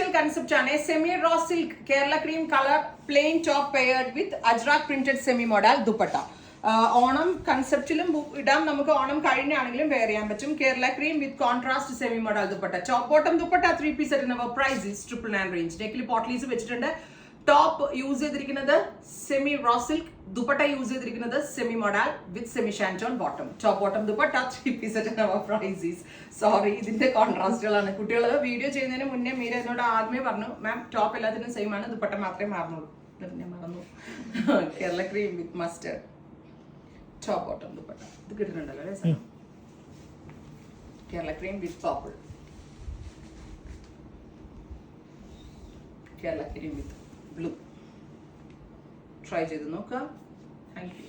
Special concept ആണ്. Semi raw silk Kerala cream colour plain top paired with Ajrakh printed semi model dupatta. Onam കൺസെപ്റ്റിലും ഇടാം, നമുക്ക് ഓണം കഴിഞ്ഞാണെങ്കിലും വെയർ ചെയ്യാൻ പറ്റും. Kerala cream with contrast semi model dupatta. Top bottom dupatta 3 piece set. Our price is 999 range. നെക്കിൽ പോട്ട്ലീസ് വെച്ചിട്ടുണ്ട്. Top use ചെയ്തിരിക്കുന്നത് semi raw silk, dupatta use ചെയ്തിരിക്കുന്നത് semi model with semi shantoon bottom. Top bottom dupatta 3 piece set. Our price is, sorry ഇതിന്റെ കോൺട്രാസ്റ്റുകളാണ്. കുട്ടികൾ video ചെയ്യുന്നതിന് മുന്നേ മീര എന്നോട് ആദ്യമേ പറഞ്ഞു, മാം ടോപ്പ് എല്ലാത്തിനും സെയിം ആണ്, ദുപ്പട്ട മാത്രമേ മാറുന്നുള്ളൂ. ഞാൻ മറന്നു. കേരള ക്രീം വിത്ത് മസ്റ്റേർഡ് ടോപ്പ് ബോട്ടം ദുപ്പട്ട. ഇത് കിട്ടുന്നുണ്ടല്ലോ അല്ലേ സാർ? കേരള ക്രീം വിത്ത് പർപ്പിൾ, കേരള ക്രീം വിത്ത് ബ്ലൂ. ട്രൈ ചെയ്ത് നോക്കുക. Thank you.